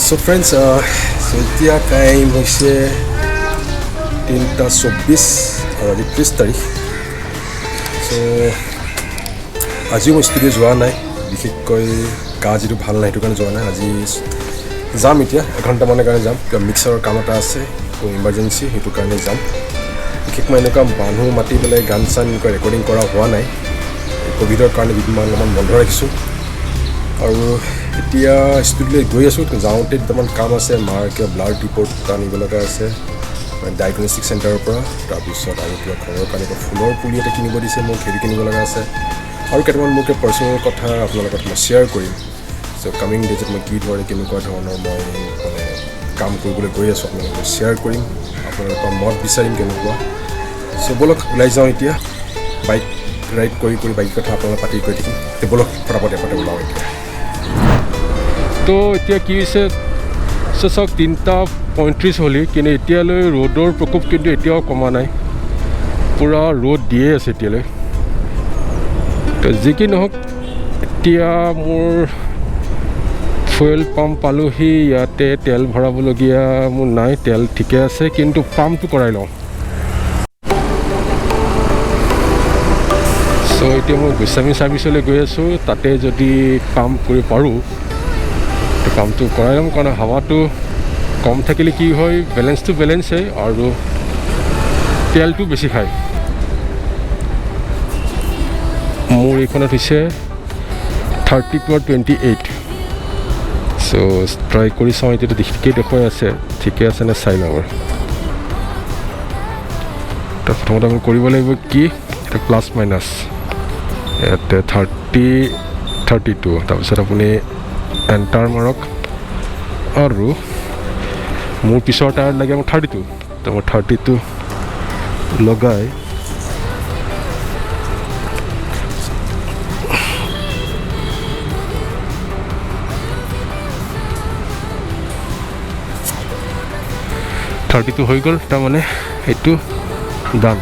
So friends, এতিয়া time হৈছে 3:24 আৰু 30 তাৰিখ। চ' আজিও মই ষ্টুডিঅ' যোৱা নাই, বিশেষকৈ গা যিটো ভাল নাই সেইটো কাৰণে যোৱা নাই। আজি যাম, এতিয়া এঘণ্টামানৰ কাৰণে যাম, কিবা মিক্সাৰৰ কাম এটা আছে, ইমাৰ্জেঞ্চি, সেইটো কাৰণে যাম। বিশেষ মই এনেকুৱা মানুহ মাতি পেলাই গান চান এনেকুৱা ৰেকৰ্ডিং কৰা হোৱা নাই, ক'ভিডৰ কাৰণে অলপমান বন্ধ ৰাখিছোঁ। আৰু এতিয়া ষ্টুডিঅ'লৈ গৈ আছোঁ। যাওঁতে দুটামান কাম আছে, মাৰ কিবা ব্লাড ৰিপৰ্ট আনিব লগা আছে ডায়েগনষ্টিক চেণ্টাৰৰ পৰা। তাৰপিছত আৰু কিবা ঘৰৰ কাৰণে ফুলৰ পুলি এটা কিনিব দিছে, মোক হেৰি কিনিব লগা আছে। আৰু কেইটামান মোক পাৰ্চনেল কথা আপোনাৰ লগত মই শ্বেয়াৰ কৰিম। চ' কামিং ডেজত মই কি ধৰণে কেনেকুৱা ধৰণৰ মই মানে কাম কৰিবলৈ গৈ আছোঁ আপোনালোকক শ্বেয়াৰ কৰিম, আপোনালোকৰ মত বিচাৰিম কেনেকুৱা। চ' ব'লক ওলাই যাওঁ এতিয়া, বাইক ৰাইড কৰি বাইক কথা আপোনালোকে পাতি গৈ থাকিম। ব'লক ফটাফট এপাতে ওলাওঁ এতিয়া। তো এতিয়া কি হৈছে চাওক, 3:35 হ'লেই, কিন্তু এতিয়ালৈ ৰ'দৰ প্ৰকোপ কিন্তু এতিয়াও কমা নাই, পূৰা ৰ'দ দিয়ে আছে এতিয়ালৈ। তো যি কি নহওক, এতিয়া মোৰ ফুৱেল পাম্প পালোহি। ইয়াতে তেল ভৰাবলগীয়া মোৰ নাই, তেল ঠিকে আছে, কিন্তু পাম্পটো কৰাই লওঁ। চ' এতিয়া মই গোস্বামী ছাৰ্ভিচলৈ গৈ আছোঁ, তাতে যদি পাম্প কৰিব পাৰোঁ কামটো কৰাই ল'ম। কাৰণ হাৱাটো কম থাকিলে কি হয়, বেলেঞ্চটো বেলেঞ্চেই আৰু তেলটো বেছি খায়। মোৰ এইখনত হৈছে 32 আৰু 28। চ' ট্ৰাই কৰি চাওঁ, এতিয়াতো ঠিকেই দেখুৱাই আছে, ঠিকে আছে নে চাই লওঁ। তাৰ প্ৰথমতে আমি কৰিব লাগিব কি, এটা প্লাছ মাইনাছ, ইয়াতে 32, তাৰপিছত আপুনি এণ্টাৰ মাৰক। আৰু মোৰ পিছৰ টায়াৰ লাগে মোৰ 32, তো মই 32 লগাই $32 হৈ গ'ল। তাৰমানে এইটো ডান।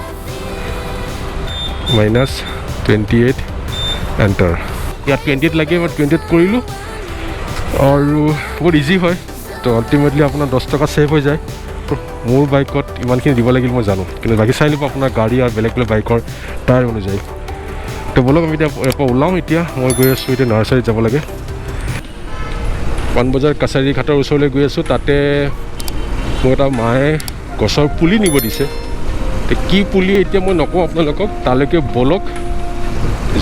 -28 এণ্টাৰ। ইয়াত 28 লাগে, মই 28 কৰিলোঁ আৰু বহুত ইজি হয়। তো আল্টিমেটলি আপোনাৰ 10 টকা ছেভ হৈ যায়। মোৰ বাইকত ইমানখিনি দিব লাগিল মই জানো, কিন্তু বাকী চাই ল'ব আপোনাৰ গাড়ী আৰু বেলেগ বাইকৰ টায়াৰ অনুযায়ী। তো ব'লক আমি এতিয়া ইয়াৰ পৰা ওলাওঁ। এতিয়া মই গৈ আছোঁ, এতিয়া নাৰ্চাৰীত যাব লাগে। পাণবজাৰ কাছাৰী ঘাটৰ ওচৰলৈ গৈ আছোঁ। তাতে মোক এটা মায়ে গছৰ পুলি নিব দিছে। কি পুলি এতিয়া মই নকওঁ আপোনালোকক, তালৈকে ব'লক।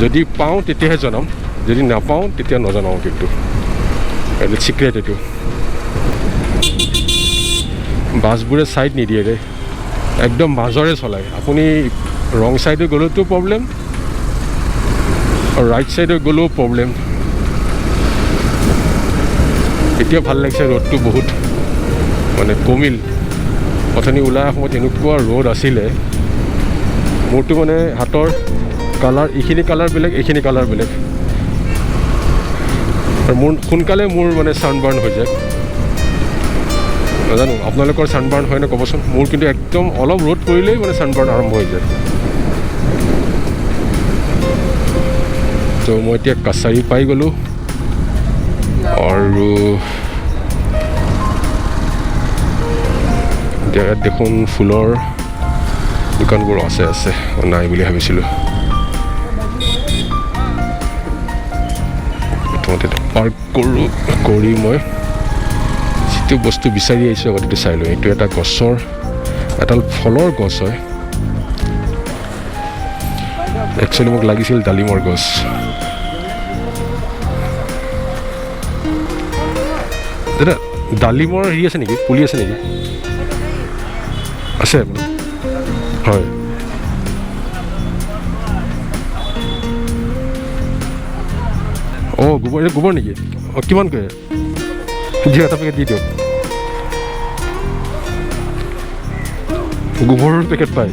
যদি পাওঁ তেতিয়াহে জনাম, যদি নাপাওঁ তেতিয়া নজনাওঁ। কিন্তু এইটো ছিক্ৰেট, এইটো বাছবোৰে ছাইড নিদিয়ে ৰে, একদম মাজৰে চলায়। আপুনি ৰং ছাইডে গ'লেওতো প্ৰব্লেম আৰু ৰাইট ছাইডে গ'লেও প্ৰব্লেম। এতিয়া ভাল লাগিছে, ৰ'দটো বহুত মানে কমিল। অথনি ওলাই সময়ত এনেকুৱা ৰ'দ আছিলে, মোৰতো মানে হাতৰ কালাৰ, এইখিনি কালাৰ বেলেগ, এইখিনি কালাৰ বেলেগ। আৰু মোৰ সোনকালে মোৰ মানে ছানবাৰ্ণ হৈ যায়। নাজানো আপোনালোকৰ ছানবাৰ্ণ হয় নে ক'বচোন। মোৰ কিন্তু একদম অলপ ৰ'দ পৰিলেই মানে ছানবাৰ্ণ আৰম্ভ হৈ যায়। তো মই এতিয়া কাছাৰী পাই গ'লোঁ আৰু এতিয়া ইয়াত দেখোন ফুলৰ দোকানবোৰ আছে নাই বুলি ভাবিছিলোঁ। প্ৰথমতে পাৰ্ক কৰি মই যিটো বস্তু বিচাৰি আহিছোঁ আগতে এইটো চাই লওঁ। এইটো এটা গছৰ, এডাল ফলৰ গছ হয়। একচুৱেলি মোক লাগিছিল ডালিমৰ গছ। দাদা ডালিমৰ হেৰি আছে নেকি, পুলি আছে নেকি? আছে হয়। অঁ গোবৰ নেকি? অঁ কিমানকৈ দিয়ক, এটা পেকেট দি দিয়ক। গোবৰৰ পেকেট পায়?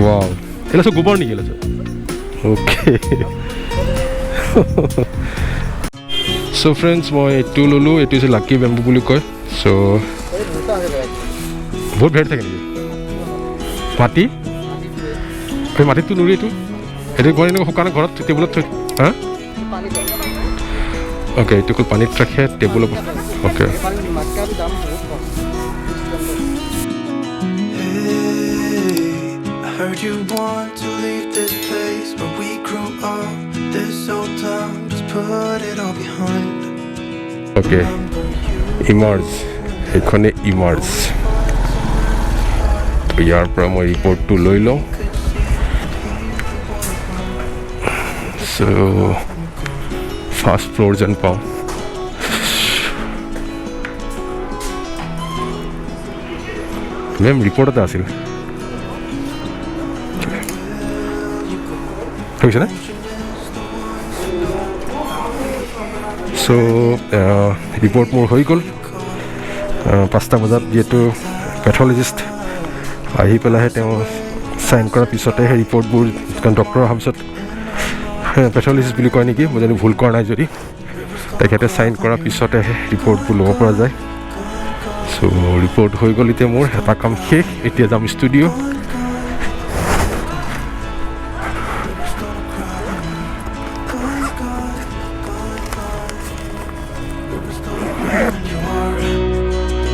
ৱাও, এইটো চব গোবৰ নেকি? অ'কে। চ' ফ্ৰেণ্ডছ, মই এইটো ল'লোঁ। এইটো হৈছে লাকি বেম্বু বুলি কয়। চ' বহুত ভেৰ থাকে নেকি? মাটি এই মাটিতটো নুৰি, এইটো ঘৰ এনেকুৱা শুকানে ঘৰত টেবুলত থৈ। হা অ'কে এইটো পানীত ৰাখে table okay Heard you want to leave this place where we grew up. This old town, just put it all behind. Okay, emerge. Ekhone emerge. ইয়াৰ পৰা মই ৰিপৰ্টটো লৈ লওঁ সো ফাৰ্ষ্ট ফ্ল'ৰ যেন পাওঁ মেম ৰিপৰ্ট এটা আছিল হৈছেনে চ' ৰিপৰ্ট মোৰ হৈ গ'ল 5টা বজাত যিহেতু পেথলজিষ্ট আহি পেলাইহে তেওঁ চাইন কৰাৰ পিছতে সেই ৰিপৰ্টবোৰ কাৰণ ডক্টৰ অহাৰ পিছত পেথলজিষ্ট বুলি কয় নেকি মই জানো ভুল কৰা নাই যদি তেখেতে চাইন কৰাৰ পিছতেহে ৰিপৰ্টবোৰ ল'ব পৰা যায় চ' ৰিপৰ্ট হৈ গ'ল এতিয়া মোৰ এটা কাম শেষ এতিয়া যাম studio'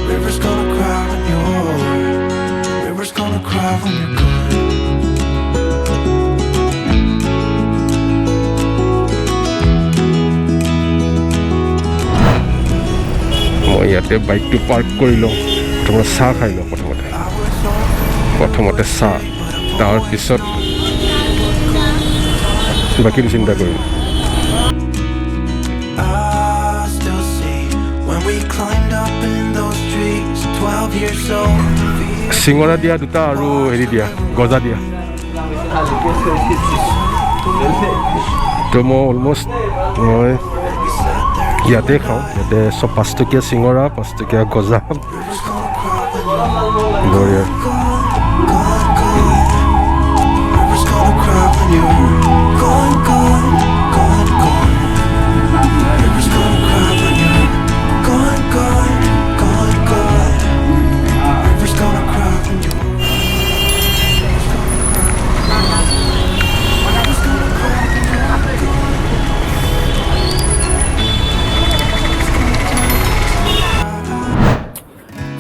River's gonna cry when you're. River's gonna cry when you're gone. মই ইয়াতে বাইকটো পাৰ্ক কৰি লওঁ প্ৰথমতে চাহ খাই লওঁ প্ৰথমতে চাহ তাৰপিছত বাকীটো চিন্তা কৰিম চিঙৰা দিয়া দুটা আৰু হেৰি দিয়া গজা দিয়া তো মই অলমষ্ট মই ইয়াতে খাওঁ ইয়াতে চব 5 টকীয়া চিঙৰা 5 টকীয়া গজা বঢ়িয়া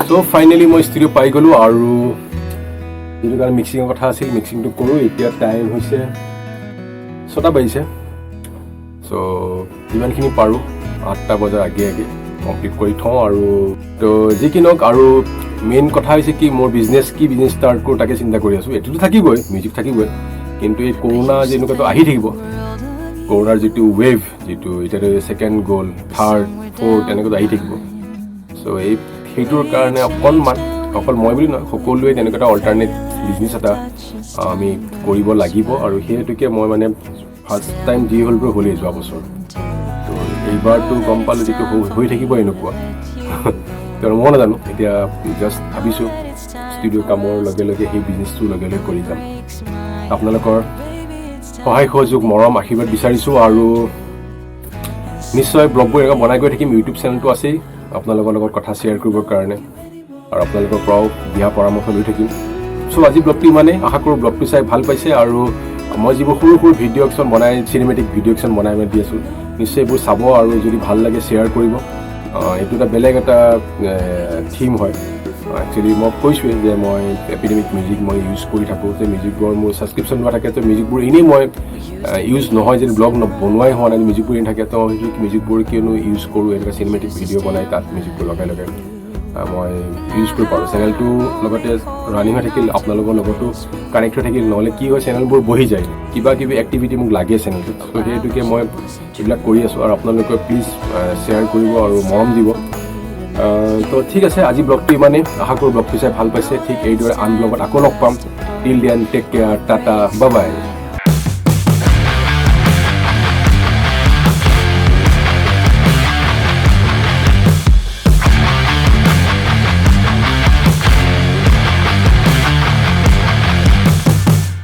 চ' ফাইনেলি মই ষ্টুডিঅ' পাই গ'লোঁ আৰু যিটো কাৰণে মিক্সিঙৰ কথা আছিল মিক্সিংটো কৰোঁ এতিয়া টাইম হৈছে 6টা বাজিছে চ' যিমানখিনি পাৰোঁ 8টা বজাৰ আগে কমপ্লিট কৰি থওঁ আৰু তো যি কি নহওক আৰু মেইন কথা হৈছে কি মোৰ বিজনেছ ষ্টাৰ্ট কৰোঁ তাকে চিন্তা কৰি আছোঁ এইটোতো থাকিবই মিউজিক থাকিবই কিন্তু এই কৰোণা যেনেকুৱাটো আহি থাকিব কৰোণাৰ যিটো ৱেভ যিটো এতিয়াতো ছেকেণ্ড গ'ল থাৰ্ড ফ'ৰ্থ এনেকুৱাটো আহি থাকিব চ' সেইটোৰ কাৰণে অকণমান অকল মই বুলি নহয় সকলোৱে তেনেকুৱা এটা অল্টাৰনেট বিজনেছ এটা আমি কৰিব লাগিব আৰু সেইটোকে মই মানে ফাৰ্ষ্ট টাইম যি হ'ল হ'লেই যোৱা বছৰ তো এইবাৰটো গম পালোঁ যিটো হৈ থাকিব এনেকুৱা কাৰণ মই নাজানো এতিয়া জাষ্ট ভাবিছোঁ ষ্টুডিঅ' কামৰ লগে লগে সেই বিজনেছটোৰ লগে লগে কৰি যাম আপোনালোকৰ সহায় সহযোগ মৰম আশীৰ্বাদ বিচাৰিছোঁ আৰু নিশ্চয় ব্লগবোৰ এনেকুৱা বনাই গৈ থাকিম ইউটিউব চেনেলটো আছেই আপোনালোকৰ লগত কথা শ্বেয়াৰ কৰিবৰ কাৰণে আৰু আপোনালোকৰ পৰাও দিহা পৰামৰ্শ লৈ থাকিম চ' আজি ব্লগটো ইমানেই আশা কৰোঁ ব্লগটো চাই ভাল পাইছে আৰু মই যিবোৰ সৰু সৰু ভিডিঅ' কিছুমান বনাই চিনেমেটিক ভিডিঅ' কিছুমান বনাই মই দি আছোঁ নিশ্চয় এইবোৰ চাব আৰু যদি ভাল লাগে শ্বেয়াৰ কৰিব এইটো এটা বেলেগ এটা থিম হয় একচুৱেলি মই কৈছোঁৱেই যে মই এপিডেমিক মিউজিক মই ইউজ কৰি থাকোঁ যে মিউজিকবোৰ মোৰ ছাবস্ক্ৰিপশ্যন লোৱা থাকে তো মিউজিকবোৰ এনেই মই ইউজ নহয় যে ব্লগ বনোৱাই হোৱা নাই মিউজিকবোৰ এনে থাকে তো মিউজিকবোৰ কিয়নো ইউজ কৰোঁ এনেকুৱা চিনেমেটিক ভিডিঅ' বনাই তাত মিউজিকবোৰ লগাই লগাই মই ইউজ কৰিব পাৰোঁ চেনেলটো লগতে ৰানিং হৈ থাকিল আপোনালোকৰ লগতো কানেক্ট হৈ থাকিল নহ'লে কি হয় চেনেলবোৰ বহি যায় কিবা কিবি এক্টিভিটি মোক লাগে চেনেলটোত ত' সেইটোকে মই এইবিলাক কৰি আছোঁ আৰু আপোনালোকে প্লিজ শ্বেয়াৰ কৰিব আৰু মৰম দিব তো ঠিক আছে আজি ব্লগটো ইমানেই আশা কৰোঁ ব্লগটো চাই ভাল পাইছে ঠিক এইদৰে আন ব্লগত আকৌ লগ পাম till then take care tata bye বাই